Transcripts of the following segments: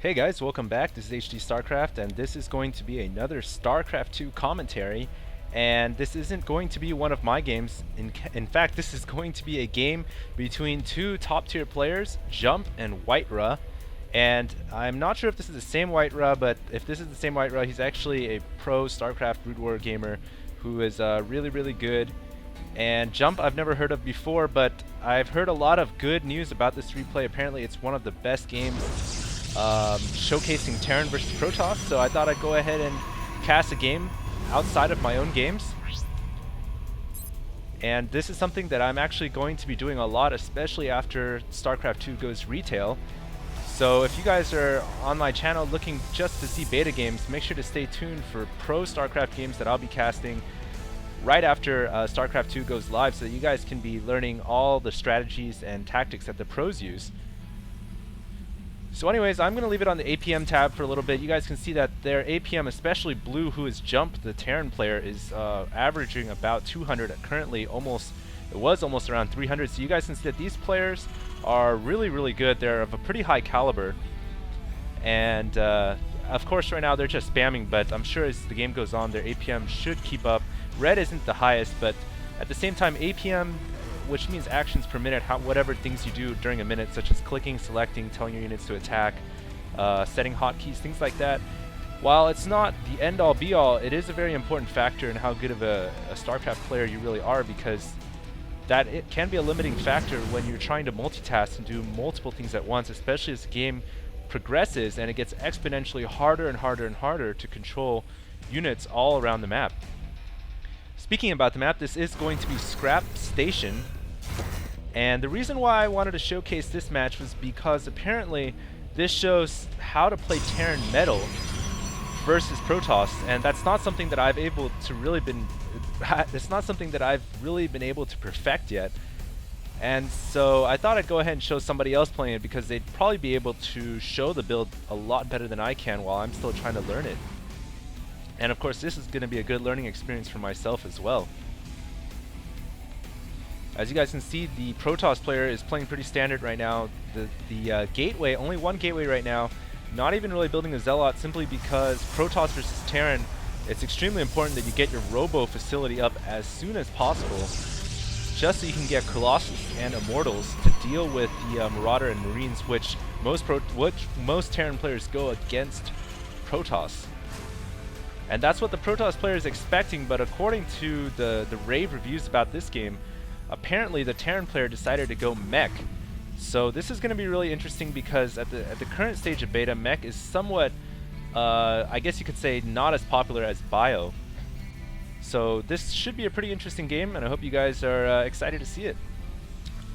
Hey guys, welcome back. This is HD StarCraft, and this is going to be another StarCraft 2 commentary. And this isn't going to be one of my games. In fact, this is going to be a game between two top-tier players, Jump and Whiterun. And I'm not sure if this is the same Whiterun, but if this is the same Whiterun, he's actually a pro StarCraft Brood War gamer who is really good. And Jump I've never heard of before, but I've heard a lot of good news about this replay. Apparently it's one of the best games showcasing Terran versus Protoss, so I thought I'd go ahead and cast a game outside of my own games. And this is something that I'm actually going to be doing a lot, especially after StarCraft 2 goes retail. So if you guys are on my channel looking just to see beta games, make sure to stay tuned for pro StarCraft games that I'll be casting right after StarCraft 2 goes live, so that you guys can be learning all the strategies and tactics that the pros use. So anyways, I'm going to leave it on the APM tab for a little bit. You guys can see that their APM, especially Blue, who is Jump, the Terran player, is averaging about 200 currently. It was almost around 300. So you guys can see that these players are really good. They're of a pretty high caliber. And of course right now they're just spamming, but I'm sure as the game goes on their APM should keep up. Red isn't the highest, but at the same time APM, which means actions per minute, whatever things you do during a minute, such as clicking, selecting, telling your units to attack, setting hotkeys, things like that. While it's not the end-all be-all, it is a very important factor in how good of a StarCraft player you really are, because that it can be a limiting factor when you're trying to multitask and do multiple things at once, especially as the game progresses and it gets exponentially harder and harder to control units all around the map. Speaking about the map, this is going to be Scrap Station. And the reason why I wanted to showcase this match was because apparently this shows how to play Terran Metal versus Protoss, and that's not something that I've really been able to perfect yet. And so I thought I'd go ahead and show somebody else playing it, because they'd probably be able to show the build a lot better than I can while I'm still trying to learn it. And of course this is going to be a good learning experience for myself as well. As you guys can see, the Protoss player is playing pretty standard right now. The gateway, only one gateway right now, not even really building a Zealot, simply because Protoss versus Terran, it's extremely important that you get your Robo facility up as soon as possible, just so you can get Colossus and Immortals to deal with the Marauder and Marines, which most Terran players go against Protoss. And that's what the Protoss player is expecting, but according to the rave reviews about this game, apparently the Terran player decided to go mech. So this is going to be really interesting, because at the current stage of beta, mech is somewhat, I guess you could say, not as popular as bio. So this should be a pretty interesting game, and I hope you guys are excited to see it.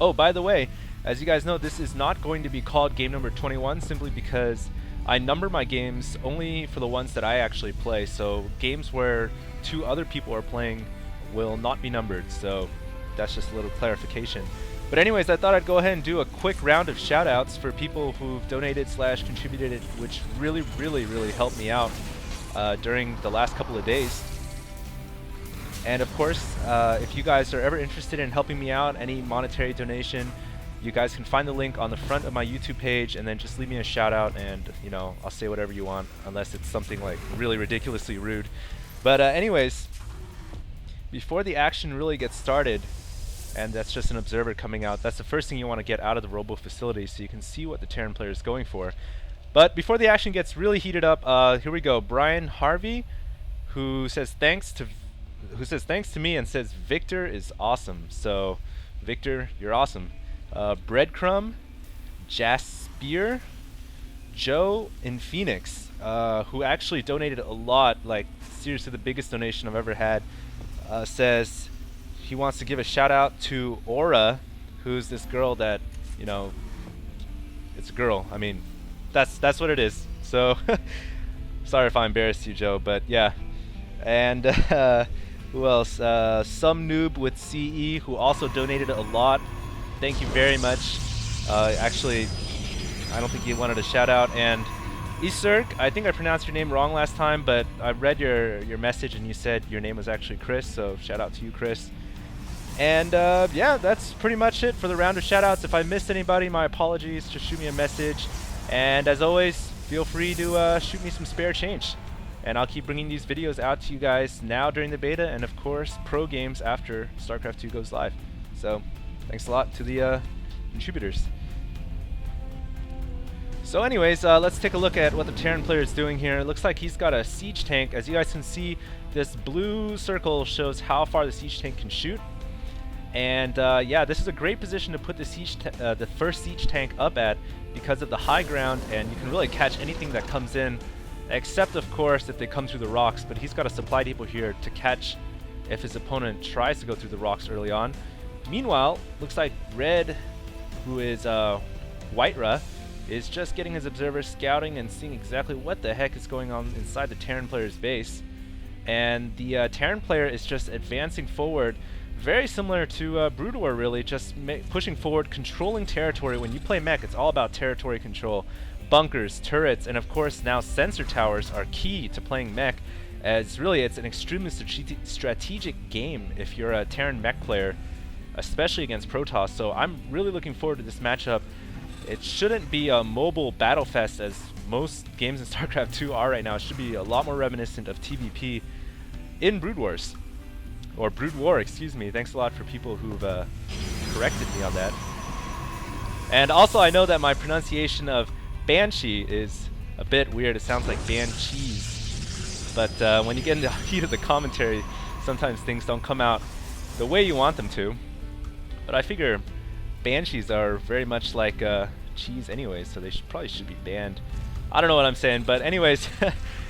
Oh, by the way, as you guys know, this is not going to be called game number 21, simply because I number my games only for the ones that I actually play. So games where two other people are playing will not be numbered. So that's just a little clarification. But anyways, I thought I'd go ahead and do a quick round of shoutouts for people who've donated / contributed, which really helped me out during the last couple of days. And of course, if you guys are ever interested in helping me out, any monetary donation, you guys can find the link on the front of my YouTube page, and then just leave me a shout out, and you know, I'll say whatever you want, unless it's something like really ridiculously rude. But anyways, before the action really gets started, and that's just an observer coming out, that's the first thing you want to get out of the Robo facility, so you can see what the Terran player is going for. But before the action gets really heated up, here we go. Brian Harvey, who says thanks to me and says Victor is awesome. So Victor, you're awesome. Breadcrumb, Jaspier, Joe in Phoenix, who actually donated a lot, like seriously the biggest donation I've ever had, says he wants to give a shout out to Aura, who's this girl that, you know, it's a girl. I mean, that's what it is. So sorry if I embarrassed you, Joe, but yeah. And who else? Some noob with CE, who also donated a lot. Thank you very much. Actually, I don't think he wanted a shout out. And Isurk, I think I pronounced your name wrong last time, but I read your message and you said your name was actually Chris, so shout out to you, Chris. And yeah, that's pretty much it for the round of shout outs. If I missed anybody, my apologies. Just shoot me a message. And as always, feel free to shoot me some spare change. And I'll keep bringing these videos out to you guys now during the beta, and of course, pro games after StarCraft 2 goes live. So, thanks a lot to the contributors. So anyways, let's take a look at what the Terran player is doing here. It looks like he's got a siege tank. As you guys can see, this blue circle shows how far the siege tank can shoot. And yeah, this is a great position to put the first siege tank up at because of the high ground, and you can really catch anything that comes in, except of course if they come through the rocks. But he's got a supply depot here to catch if his opponent tries to go through the rocks early on. Meanwhile, looks like Red, who is Whiterra, is just getting his observers scouting and seeing exactly what the heck is going on inside the Terran player's base. And the Terran player is just advancing forward, very similar to Brood War really, just pushing forward, controlling territory. When you play mech, it's all about territory control. Bunkers, turrets, and of course now sensor towers are key to playing mech, as really it's an extremely strategic game if you're a Terran mech player, especially against Protoss. So I'm really looking forward to this matchup. It shouldn't be a mobile battle fest as most games in StarCraft 2 are right now. It should be a lot more reminiscent of TVP in Brood Wars. Or Brood War, excuse me. Thanks a lot for people who've corrected me on that. And also I know that my pronunciation of Banshee is a bit weird. It sounds like Banshees. But when you get into the heat of the commentary, sometimes things don't come out the way you want them to. But I figure Banshees are very much like cheese anyways, so they probably should be banned. I don't know what I'm saying, but anyways,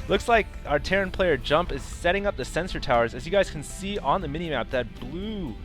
looks like our Terran player Jump is setting up the sensor towers. As you guys can see on the minimap, that blue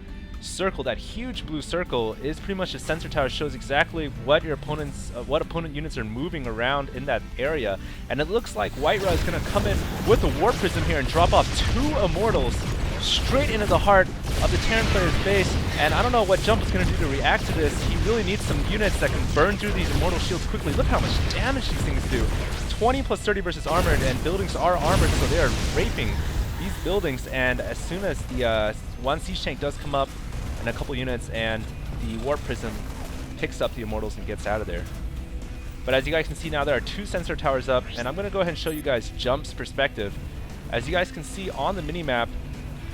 circle, that huge blue circle, is pretty much a sensor tower. Shows exactly what your opponent's opponent units are moving around in that area. And it looks like Whiterra is going to come in with the Warp Prism here and drop off 2 Immortals straight into the heart of the Terran player's base. And I don't know what Jump is going to do to react to this. He really needs some units that can burn through these Immortal shields quickly. Look how much damage these things do. 20 plus 30 versus armored, and buildings are armored, so they are raping these buildings. And as soon as the one siege tank does come up and a couple units, and the Warp Prism picks up the Immortals and gets out of there. But as you guys can see now, there are 2 sensor towers up, and I'm going to go ahead and show you guys Jump's perspective. As you guys can see on the minimap,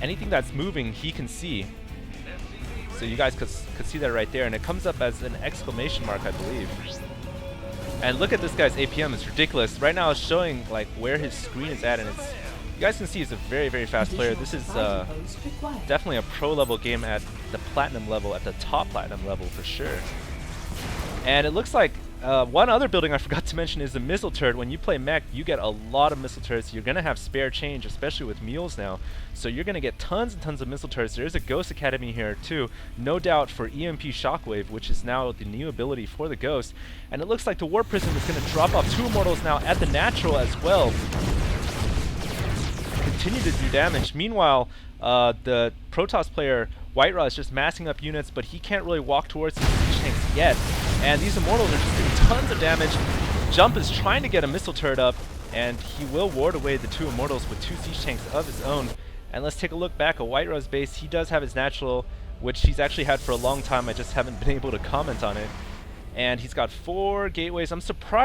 anything that's moving, he can see. So you guys could see that right there, and it comes up as an exclamation mark, I believe. And look at this guy's APM, it's ridiculous. Right now it's showing like where his screen is at, and it's, you guys can see he's a very, very fast player. This is definitely a pro level game at the platinum level, at the top platinum level for sure. And it looks like one other building I forgot to mention is the missile turret. When you play mech, you get a lot of missile turrets. You're going to have spare change, especially with mules now. So you're going to get tons and tons of missile turrets. There is a Ghost Academy here too, no doubt, for EMP Shockwave, which is now the new ability for the Ghost. And it looks like the Warp Prism is going to drop off 2 Immortals now at the natural as well. Continue to do damage. Meanwhile, the Protoss player Whiterra is just massing up units, but he can't really walk towards these siege tanks yet. And these Immortals are just doing tons of damage. Jump is trying to get a missile turret up, and he will ward away the 2 Immortals with 2 siege tanks of his own. And let's take a look back at Whiterra's base. He does have his natural, which he's actually had for a long time. I just haven't been able to comment on it. And he's got 4 gateways. I'm surprised